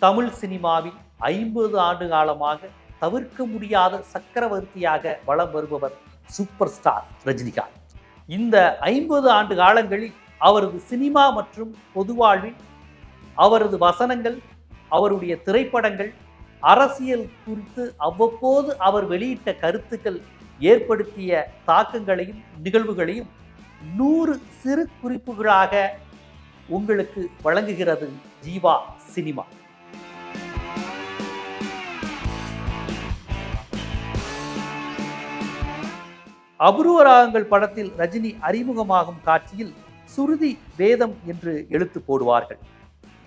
தமிழ் சினிமாவில் 50 ஆண்டு காலமாக தவிர்க்க முடியாத சக்கரவர்த்தியாக வலம் வருபவர் சூப்பர் ஸ்டார் ரஜினிகாந்த். இந்த 50 ஆண்டு காலங்களில் அவரது சினிமா மற்றும் பொது வாழ்வில் அவரது வசனங்கள், அவருடைய திரைப்படங்கள், அரசியல் குறித்து அவ்வப்போது அவர் வெளியிட்ட கருத்துக்கள் ஏற்படுத்திய தாக்கங்களையும் நிகழ்வுகளையும் 100 சிறு குறிப்புகளாக உங்களுக்கு வழங்குகிறது ஜீவா சினிமா. அபூர்வ ராகங்கள் படத்தில் ரஜினி அறிமுகமாகும் காட்சியில் சுருதி வேதம் என்று எழுத்து போடுவார்கள்.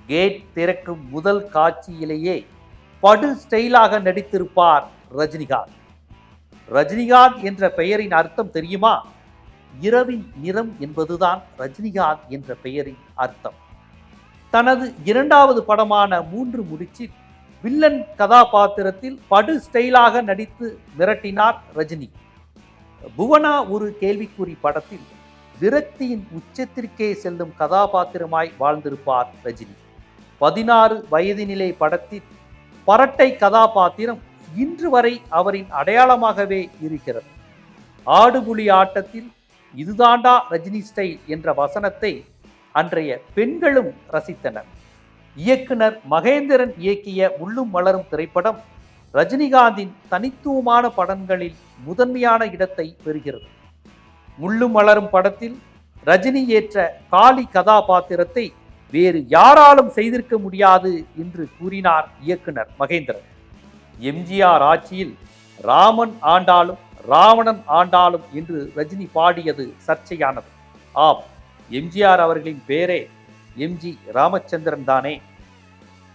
கேட் திறக்கும் முதல் காட்சியிலேயே படு ஸ்டைலாக நடித்திருப்பார் ரஜினிகாந்த். ரஜினிகாந்த் என்ற பெயரின் அர்த்தம் தெரியுமா? இரவின் நிறம் என்பதுதான் ரஜினிகாந்த் என்ற பெயரின் அர்த்தம். தனது 2வது படமான 3 முடிச்சில் வில்லன் கதாபாத்திரத்தில் படு ஸ்டைலாக நடித்து மிரட்டினார் ரஜினி. புவனா ஒரு கேள்விக்குறி படத்தில் விரக்தியின் உச்சத்திற்கே செல்லும் கதாபாத்திரமாய் வாழ்ந்திருப்பார் ரஜினி. 16 வயதினிலே படத்தில் பரட்டை கதாபாத்திரம் இன்று வரை அவரின் அடையாளமாகவே இருக்கிறது. ஆடுபுலி ஆட்டத்தில் இதுதாண்டா ரஜினி ஸ்டைல் என்ற வசனத்தை அன்றைய பெண்களும் ரசித்தனர். இயக்குனர் மகேந்திரன் இயக்கிய முள்ளும் மலரும் திரைப்படம் ரஜினிகாந்தின் தனித்துவமான படங்களில் முதன்மையான இடத்தை பெறுகிறது. முள்ளும் மலரும் படத்தில் ரஜினி ஏற்ற காளி கதாபாத்திரத்தை வேறு யாராலும் செய்திருக்க முடியாது என்று கூறினார் இயக்குனர் மகேந்திரன். எம்ஜிஆர் ஆட்சியில் ராமன் ஆண்டாலும் ராவணன் ஆண்டாலும் என்று ரஜினி பாடியது சர்ச்சையானது. ஆம், எம்ஜிஆர் அவர்களின் பேரே எம்ஜி ராமச்சந்திரன் தானே.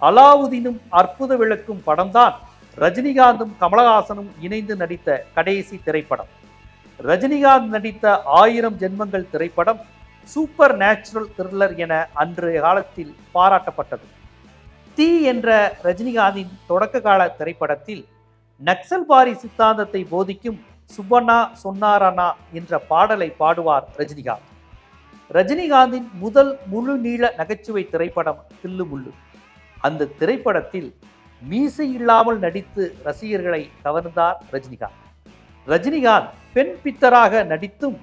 அலாவுதீனும் அற்புத விளக்கும் படம்தான் ரஜினிகாந்தும் கமலஹாசனும் இணைந்து நடித்த கடைசி திரைப்படம். ரஜினிகாந்த் நடித்த 1000 ஜென்மங்கள் திரைப்படம் சூப்பர் நேச்சுரல் த்ரில்லர் என அன்றைய காலத்தில் பாராட்டப்பட்டது. தீ என்ற ரஜினிகாந்தின் தொடக்க கால திரைப்படத்தில் நக்சல்பாரி சித்தாந்தத்தை போதிக்கும் சுப்பண்ணா சொன்னாரண்ணா என்ற பாடலை பாடுவார் ரஜினிகாந்த். ரஜினிகாந்தின் முதல் முழு நீள நகைச்சுவை திரைப்படம் தில்லுமுள்ளு. அந்த திரைப்படத்தில் மீசை இல்லாமல் நடித்து ரசிகர்களை கவர்ந்தார் ரஜினிகாந்த். ரஜினிகாந்த் பெண் பித்தராக நடித்தும்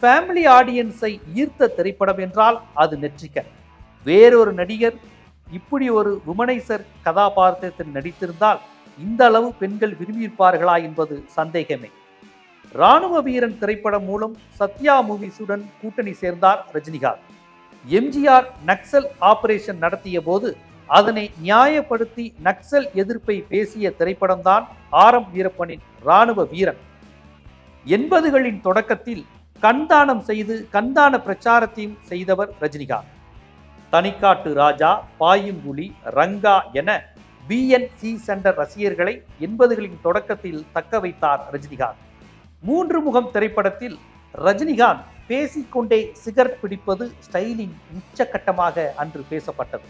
ஃபேமிலி ஆடியன்ஸை ஈர்த்த திரைப்படம் என்றால் அது நெற்றிக்கண். வேறொரு நடிகர் இப்படி ஒரு உமனைசர் கதாபாத்திரத்தில் நடித்திருந்தால் இந்த அளவு பெண்கள் விரும்பியிருப்பார்களா என்பது சந்தேகமே. இராணுவ வீரன் திரைப்படம் மூலம் சத்யா மூவிஸுடன் கூட்டணி சேர்ந்தார் ரஜினிகாந்த். எம்ஜிஆர் நக்சல் ஆபரேஷன் நடத்திய போது அதனை நியாயப்படுத்தி நக்சல் எதிர்ப்பை பேசிய திரைப்படம்தான் ஆர்.எம். வீரப்பனின் இராணுவ வீரன். 80களின் தொடக்கத்தில் கண்தானம் செய்து கண்தான பிரச்சாரத்தையும் செய்தவர் ரஜினிகாந்த். தனிக்காட்டு ராஜா, பாயும் புலி, ரங்கா என BNC சென்டர் ரசிகர்களை 80களின் தொடக்கத்தில் தக்க வைத்தார் ரஜினிகாந்த். 3 முகம் திரைப்படத்தில் ரஜினிகாந்த் பேசிக்கொண்டே சிகரெட் பிடிப்பது ஸ்டைலின் உச்சகட்டமாக அன்று பேசப்பட்டது.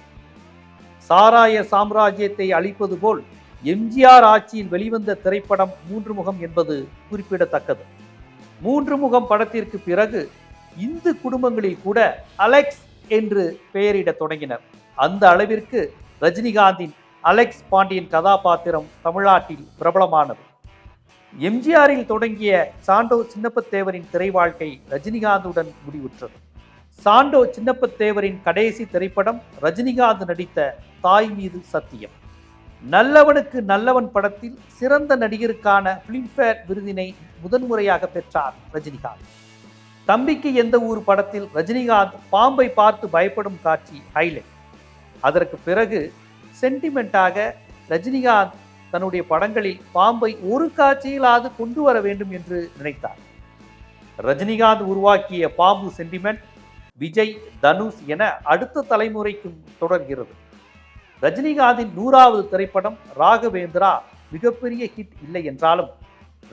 சாராய சாம்ராஜ்யத்தை அழிப்பது போல் எம்ஜிஆர் ஆட்சியில் வெளிவந்த திரைப்படம் 3 முகம் என்பது குறிப்பிடத்தக்கது. 3 முகம் படத்திற்கு பிறகு இந்து குடும்பங்களில் கூட அலெக்ஸ் என்று பெயரிடத் தொடங்கினர். அந்த அளவிற்கு ரஜினிகாந்தின் அலெக்ஸ் பாண்டியன் கதாபாத்திரம் தமிழ்நாட்டில் பிரபலமானது. எம்ஜிஆரில் தொடங்கிய சாண்டோ சின்னப்பத்தேவரின் திரை வாழ்க்கை ரஜினிகாந்துடன் முடிவுற்றது. சாண்டோ சின்னப்பத்தேவரின் கடைசி திரைப்படம் ரஜினிகாந்த் நடித்த தாய் மீது சத்தியம். நல்லவனுக்கு நல்லவன் படத்தில் சிறந்த நடிகருக்கான பிலிம்பேர் விருதினை முதன்முறையாக பெற்றார் ரஜினிகாந்த். தம்பிக்கு எந்த ஊர் படத்தில் ரஜினிகாந்த் பாம்பை பார்த்து பயப்படும் காட்சி ஹைலைட். அதற்கு பிறகு சென்டிமெண்டாக ரஜினிகாந்த் தன்னுடைய படங்களில் பாம்பை ஒரு காட்சியிலாவது கொண்டு வர வேண்டும் என்று நினைத்தார். ரஜினிகாந்த் உருவாக்கிய பாம்பு சென்டிமெண்ட் விஜய், தனுஷ் என அடுத்த தலைமுறைக்கும் தொடர்கிறது. ரஜினிகாந்தின் 100வது திரைப்படம் ராகவேந்திரா மிகப்பெரிய ஹிட் இல்லை என்றாலும்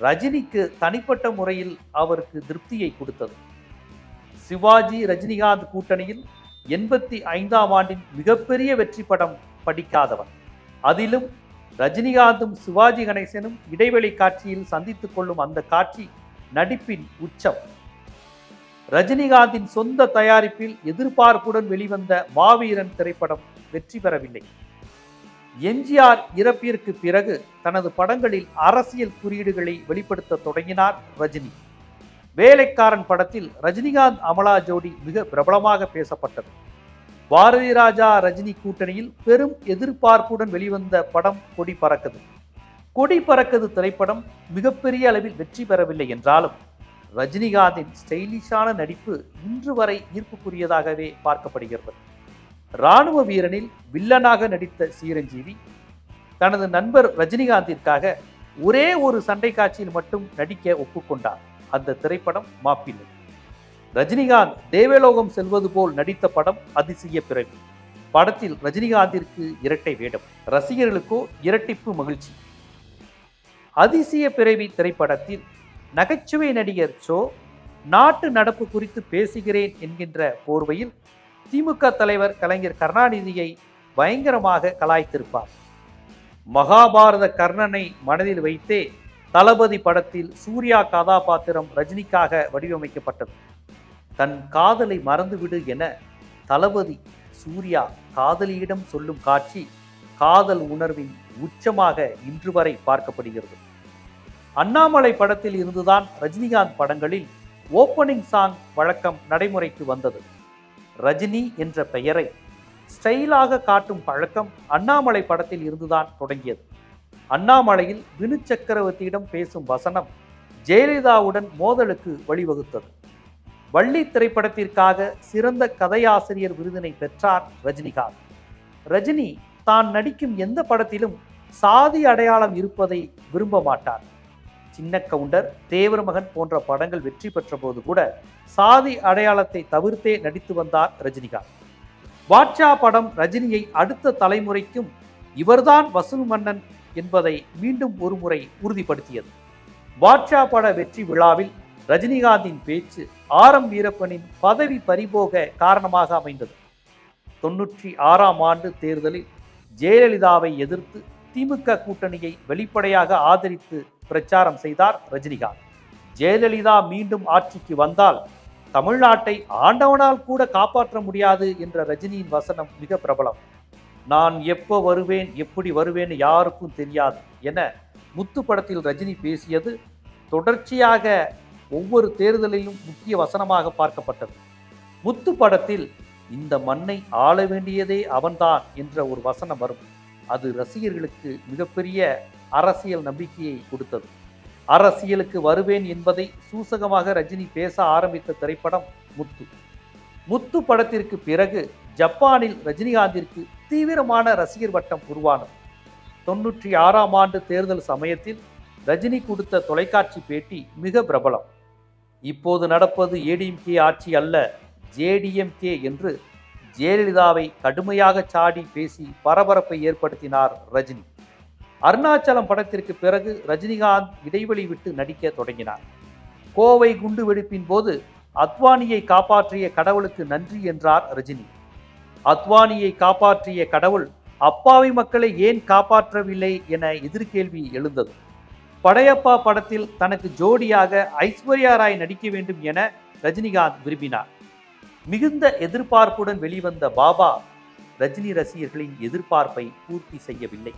ரஜினிக்கு தனிப்பட்ட முறையில் அவருக்கு திருப்தியை கொடுத்தது. சிவாஜி ரஜினிகாந்த் கூட்டணியில் 85ஆம் ஆண்டின் மிகப்பெரிய வெற்றி படம் படிக்காதவன். அதிலும் ரஜினிகாந்தும் சிவாஜி கணேசனும் இடைவெளி காட்சியில் சந்தித்துக் கொள்ளும் அந்த காட்சி நடிப்பின் உச்சம். ரஜினிகாந்தின் சொந்த தயாரிப்பில் எதிர்பார்ப்புடன் வெளிவந்த மாவீரன் திரைப்படம் வெற்றி பெறவில்லை. எம்ஜிஆர் இறப்பிற்கு பிறகு தனது படங்களில் அரசியல் குறியீடுகளை வெளிப்படுத்த தொடங்கினார் ரஜினி. வேலைக்காரன் படத்தில் ரஜினிகாந்த் அமலா ஜோடி மிக பிரபலமாக பேசப்பட்டது. பாரதி ராஜா ரஜினி கூட்டணியில் பெரும் எதிர்பார்ப்புடன் வெளிவந்த படம் கொடி பறக்குது. கொடி பறக்குது திரைப்படம் மிகப்பெரிய அளவில் வெற்றி பெறவில்லை என்றாலும் ரஜினிகாந்தின் ஸ்டைலிஷான நடிப்பு இன்று வரை ஈர்ப்புக்குரியதாகவே பார்க்கப்படுகிறது. இராணுவ வீரனில் வில்லனாக நடித்த சிரஞ்சீவி தனது நண்பர் ரஜினிகாந்திற்காக ஒரே ஒரு சண்டை காட்சியில் மட்டும் நடிக்க ஒப்புக்கொண்டார். அந்த திரைப்படம் மாப்பிள்ளை. ரஜினிகாந்த் தேவலோகம் செல்வது போல் நடித்த படம் அதிசய பிறவி. படத்தில் ரஜினிகாந்திற்கு இரட்டை வேடம், ரசிகர்களுக்கோ இரட்டிப்பு மகிழ்ச்சி. அதிசய பிறவி திரைப்படத்தில் நகைச்சுவை நடிகர் சோ நாட்டு நடப்பு குறித்து பேசுகிறேன் என்கின்ற போர்வையில் திமுக தலைவர் கலைஞர் கருணாநிதியை பயங்கரமாக கலாய்த்திருப்பார். மகாபாரத கர்ணனை மனதில் வைத்தே தளபதி படத்தில் சூர்யா கதாபாத்திரம் ரஜினிக்காக வடிவமைக்கப்பட்டது. தன் காதலை மறந்துவிடு என தளபதி சூர்யா காதலியிடம் சொல்லும் காட்சி காதல் உணர்வின் உச்சமாக இன்று வரை பார்க்கப்படுகிறது. அண்ணாமலை படத்தில் இருந்துதான் ரஜினிகாந்த் படங்களில் ஓப்பனிங் சாங் வழக்கம் நடைமுறைக்கு வந்தது. ரஜினி என்ற பெயரை ஸ்டைலாக காட்டும் பழக்கம் அண்ணாமலை படத்தில் இருந்துதான் தொடங்கியது. அண்ணாமலையில் வினு சக்கரவர்த்தியிடம் பேசும் வசனம் ஜெயலலிதாவுடன் மோதலுக்கு வழிவகுத்தது. வள்ளி திரைப்படத்திற்காக சிறந்த கதையாசிரியர் விருதினை பெற்றார் ரஜினிகாந்த். ரஜினி தான் நடிக்கும் எந்த படத்திலும் சாதி அடையாளம் இருப்பதை விரும்ப மாட்டார். சின்ன கவுண்டர், தேவர் மகன் போன்ற படங்கள் வெற்றி பெற்ற போது கூட சாதி அடையாளத்தை தவிர்த்தே நடித்து வந்தார் ரஜினிகாந்த். பாட்ஷா படம் ரஜினியை அடுத்த தலைமுறைக்கும் இவர்தான் வசூல் மன்னன் என்பதை மீண்டும் ஒருமுறை உறுதிப்படுத்தியது. பாட்ஷா பட வெற்றி விழாவில் ரஜினிகாந்தின் பேச்சு ஆர்.எம். வீரப்பனின் பதவி பறிபோக காரணமாக அமைந்தது. 96ஆம் ஆண்டு தேர்தலில் ஜெயலலிதாவை எதிர்த்து திமுக கூட்டணியை வெளிப்படையாக ஆதரித்து பிரச்சாரம் செய்தார் ரஜினிகாந்த். ஜெயலலிதா மீண்டும் ஆட்சிக்கு வந்தால் தமிழ்நாட்டை ஆண்டவனால் கூட காப்பாற்ற முடியாது என்ற ரஜினியின் வசனம் மிக பிரபலம். நான் எப்போ வருவேன், எப்படி வருவேன் யாருக்கும் தெரியாது என முத்து படத்தில் ரஜினி பேசியது தொடர்ச்சியாக ஒவ்வொரு தேர்தலிலும் முக்கிய வசனமாக பார்க்கப்பட்டது. முத்து படத்தில் இந்த மண்ணை ஆள வேண்டியதே அவன்தான் என்ற ஒரு வசனம் வரும். அது ரசிகர்களுக்கு மிகப்பெரிய அரசியல் நம்பிக்கையை கொடுத்தது. அரசியலுக்கு வருவேன் என்பதை சூசகமாக ரஜினி பேச ஆரம்பித்த திரைப்படம் முத்து. முத்து படத்திற்கு பிறகு ஜப்பானில் ரஜினிகாந்திற்கு தீவிரமான ரசிகர் வட்டம் உருவானது. 96ஆம் ஆண்டு தேர்தல் சமயத்தில் ரஜினி கொடுத்த தொலைக்காட்சி பேட்டி மிக பிரபலம். இப்போது நடப்பது ஏடிஎம்கே ஆட்சி அல்ல, ஜேடிஎம்கே என்று ஜெயலலிதாவை கடுமையாக சாடி பேசி பரபரப்பை ஏற்படுத்தினார் ரஜினி. அருணாச்சலம் படத்திற்கு பிறகு ரஜினிகாந்த் இடைவெளி விட்டு நடிக்க தொடங்கினார். கோவை குண்டு வெடிப்பின் போது அத்வானியை காப்பாற்றிய கடவுளுக்கு நன்றி என்றார் ரஜினி. அத்வானியை காப்பாற்றிய கடவுள் அப்பாவி மக்களை ஏன் காப்பாற்றவில்லை என எதிர்கேள்வி எழுந்தது. படையப்பா படத்தில் தனக்கு ஜோடியாக ஐஸ்வர்யா ராய் நடிக்க வேண்டும் என ரஜினிகாந்த் விரும்பினார். மிகுந்த எதிர்பார்ப்புடன் வெளிவந்த பாபா ரஜினி ரசிகர்களின் எதிர்பார்ப்பை பூர்த்தி செய்யவில்லை.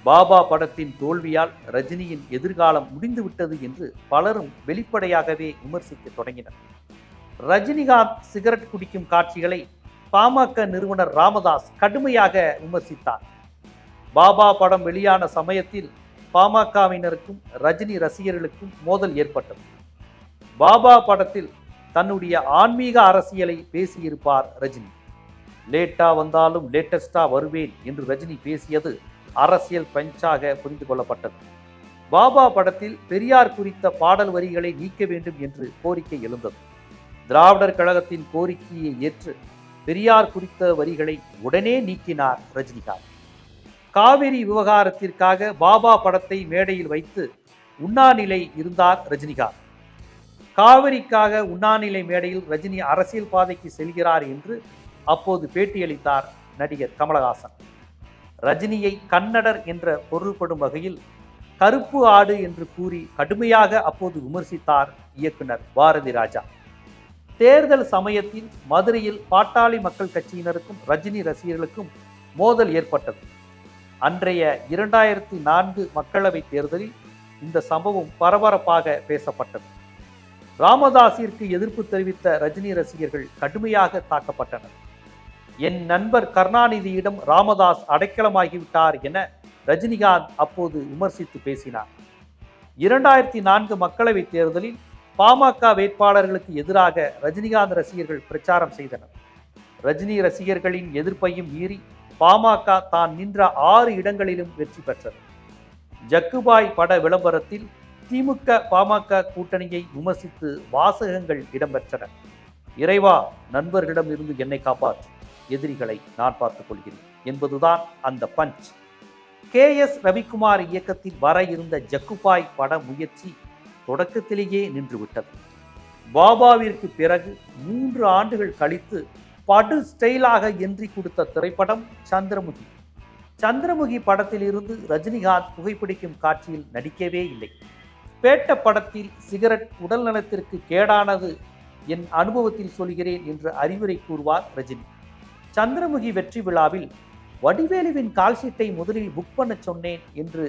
பாபா படத்தின் தோல்வியால் ரஜினியின் எதிர்காலம் முடிந்துவிட்டது என்று பலரும் வெளிப்படையாகவே விமர்சிக்க தொடங்கினர். ரஜினிகாந்த் சிகரெட் குடிக்கும் காட்சிகளை பாமக நிறுவனர் ராமதாஸ் கடுமையாக விமர்சித்தார். பாபா படம் வெளியான சமயத்தில் பாமகவினருக்கும் ரஜினி ரசிகர்களுக்கும் மோதல் ஏற்பட்டது. பாபா படத்தில் தன்னுடைய ஆன்மீக அரசியலை பேசியிருப்பார் ரஜினி. லேட்டா வந்தாலும் லேட்டஸ்டா வருவேன் என்று ரஜினி பேசியது அரசியல் பஞ்சாக புரிந்து கொள்ளப்பட்டது. பாபா படத்தில் பெரியார் குறித்த பாடல் வரிகளை நீக்க வேண்டும் என்று கோரிக்கை எழுந்தது. திராவிடர் கழகத்தின் கோரிக்கையை ஏற்று பெரியார் குறித்த வரிகளை உடனே நீக்கினார் ரஜினிகாந்த். காவிரி விவகாரத்திற்காக பாபா படத்தை மேடையில் வைத்து உண்ணாநிலை இருந்தார் ரஜினிகாந்த். காவிரிக்காக உண்ணாநிலை மேடையில் ரஜினி அரசியல் பாதைக்கு செல்கிறார் என்று அப்போது பேட்டியளித்தார் நடிகர் கமலஹாசன். ரஜினியை கன்னடர் என்ற பொருள்படும் வகையில் கருப்பு ஆடு என்று கூறி கடுமையாக அப்போது விமர்சித்தார் இயக்குனர் பாரதி ராஜா. தேர்தல் சமயத்தில் மதுரையில் பாட்டாளி மக்கள் கட்சியினருக்கும் ரஜினி ரசிகர்களுக்கும் மோதல் ஏற்பட்டது. அன்றைய 2004 மக்களவைத் தேர்தலில் இந்த சம்பவம் பரபரப்பாக பேசப்பட்டது. ராமதாஸிற்கு எதிர்ப்பு தெரிவித்த ரஜினி ரசிகர்கள் கடுமையாக தாக்கப்பட்டனர். என் நண்பர் கருணாநிதியிடம் ராமதாஸ் அடைக்கலமாகிவிட்டார் என ரஜினிகாந்த் அப்போது விமர்சித்து பேசினார். 2004 மக்களவைத் தேர்தலில் பாமக வேட்பாளர்களுக்கு எதிராக ரஜினிகாந்த் ரசிகர்கள் பிரச்சாரம் செய்தனர். ரஜினி ரசிகர்களின் எதிர்ப்பையும் மீறி பாமக தான் நின்ற 6 இடங்களிலும் வெற்றி பெற்றது. ஜக்குபாய் பட விளம்பரத்தில் திமுக பாமக கூட்டணியை விமர்சித்து வாசகங்கள் இடம்பெற்றன. இறைவா, நண்பர்களிடம் இருந்து என்னை காப்பாற்று, எதிரிகளை நான் பார்த்துக் கொள்கிறேன் என்பதுதான் அந்த பஞ்ச். KS ரவிக்குமார் இயக்கத்தில் வர இருந்த ஜக்குபாய் பட முயற்சி தொடக்கத்திலேயே நின்றுவிட்டது. பாபாவிற்கு பிறகு 3 ஆண்டுகள் கழித்து படு ஸ்டைலாக என்ட்ரி கொடுத்த திரைப்படம் சந்திரமுகி. சந்திரமுகி படத்தில் இருந்து ரஜினிகாந்த் புகைப்பிடிக்கும் காட்சியில் நடிக்கவே இல்லை. பேட்ட படத்தில் சிகரெட் உடல் நலத்திற்கு கேடானது, என் அனுபவத்தில் சொல்கிறேன் என்று அறிவுரை கூறுவார் ரஜினி. சந்திரமுகி வெற்றி விழாவில் வடிவேலுவின் கால்ஷீட்டை முதலில் புக் பண்ண சொன்னேன் என்று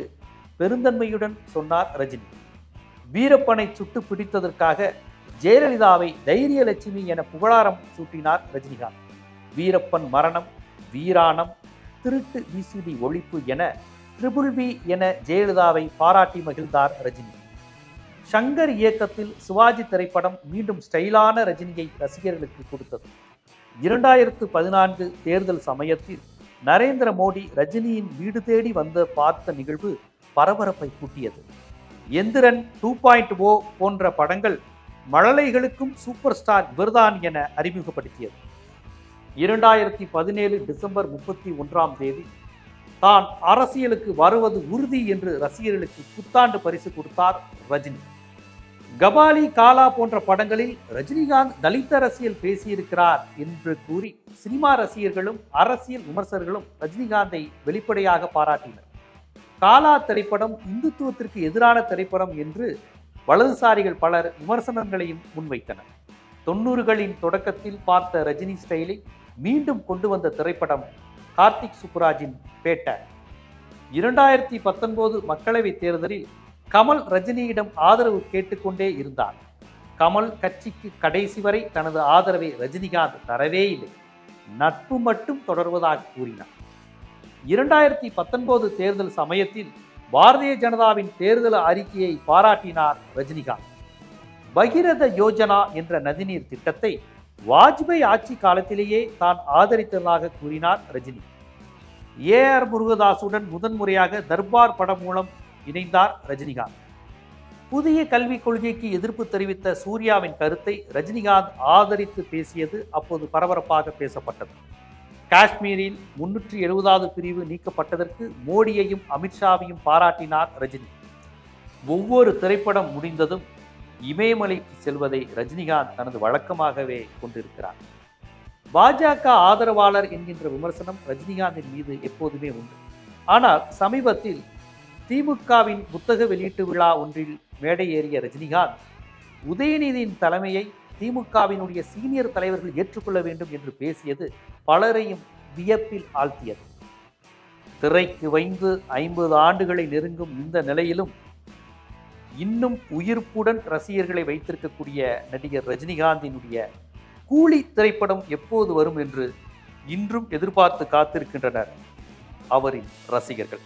பெருந்தன்மையுடன் சொன்னார் ரஜினி. வீரப்பனை சுட்டு பிடித்ததற்காக ஜெயலலிதாவை தைரியலட்சுமி என புகழாரம் சூட்டினார் ரஜினிகாந்த். வீரப்பன் மரணம், வீராணம், திருட்டு விசிடி ஒழிப்பு என ட்ரிபிள் என ஜெயலலிதாவை பாராட்டி மகிழ்ந்தார் ரஜினி. சங்கர் இயக்கத்தில் சிவாஜி திரைப்படம் மீண்டும் ஸ்டைலான ரஜினியை ரசிகர்களுக்கு கொடுத்தது. 2014 தேர்தல் சமயத்தில் நரேந்திர மோடி ரஜினியின் வீடு தேடி வந்து பார்த்த நிகழ்வு பரபரப்பை கூட்டியது. எந்திரன் 2.0 போன்ற படங்கள் மழலைகளுக்கும் சூப்பர் ஸ்டார் இவர்தான் என அறிமுகப்படுத்தியது. 2017 டிசம்பர் 31ஆம் தேதி தான் அரசியலுக்கு வருவது உறுதி என்று ரசிகர்களுக்கு புத்தாண்டு பரிசு கொடுத்தார் ரஜினி. கபாலி, காலா போன்ற படங்களில் ரஜினிகாந்த் தலித் அரசியல் பேசியிருக்கிறார் என்று கூறி சினிமா ரசிகர்களும் அரசியல் விமர்சகர்களும் ரஜினிகாந்தை வெளிப்படையாக பாராட்டினர். காலா திரைப்படம் இந்துத்துவத்திற்கு எதிரான திரைப்படம் என்று வலதுசாரிகள் பலர் விமர்சனங்களையும் முன்வைத்தனர். 90களின் தொடக்கத்தில் பார்த்த ரஜினி ஸ்டைலை மீண்டும் கொண்டு வந்த திரைப்படம் கார்த்திக் சுப்புராஜின் பேட்ட. 2019 மக்களவைத் தேர்தலில் கமல் ரஜினியிடம் ஆதரவு கேட்டுக்கொண்டே இருந்தார். கமல் கட்சிக்கு கடைசி வரை தனது ஆதரவை ரஜினிகாந்த் தரவே இல்லை, நட்பு மட்டும் தொடர்வதாக கூறினார். 2019 தேர்தல் சமயத்தில் பாரதிய ஜனதாவின் தேர்தல் அறிக்கையை பாராட்டினார் ரஜினிகாந்த். பகிரத யோஜனா என்ற நதிநீர் திட்டத்தை வாஜ்பாய் ஆட்சி காலத்திலேயே தான் ஆதரித்ததாக கூறினார் ரஜினி. AR முருகதாசுடன் முதன்முறையாக தர்பார் படம் மூலம் இணைந்தார் ரஜினிகாந்த். புதிய கல்விக் கொள்கைக்கு எதிர்ப்பு தெரிவித்த சூர்யாவின் கருத்தை ரஜினிகாந்த் ஆதரித்து பேசியது அப்போது பரபரப்பாக பேசப்பட்டது. காஷ்மீரில் 370வது பிரிவு நீக்கப்பட்டதற்கு மோடியையும் அமித்ஷாவையும் பாராட்டினார் ரஜினி. ஒவ்வொரு திரைப்படம் முடிந்ததும் இமயமலைக்கு செல்வதை ரஜினிகாந்த் தனது வழக்கமாகவே கொண்டிருக்கிறார். பாஜக ஆதரவாளர் என்கின்ற விமர்சனம் ரஜினிகாந்தின் மீது எப்போதுமே உண்டு. ஆனால் சமீபத்தில் திமுகவின் புத்தக வெளியீட்டு விழா ஒன்றில் மேடை ஏறிய ரஜினிகாந்த் உதயநிதியின் தலைமையை திமுகவினுடைய சீனியர் தலைவர்கள் ஏற்றுக்கொள்ள வேண்டும் என்று பேசியது பலரையும் வியப்பில் ஆழ்த்தியது. திரைக்கு வைந்து 50 ஆண்டுகளை நெருங்கும் இந்த நிலையிலும் இன்னும் உயிர்ப்புடன் ரசிகர்களை வைத்திருக்கக்கூடிய நடிகர் ரஜினிகாந்தினுடைய கூலி திரைப்படம் எப்போது வரும் என்று இன்றும் எதிர்பார்த்து காத்திருக்கின்றனர் அவரின் ரசிகர்கள்.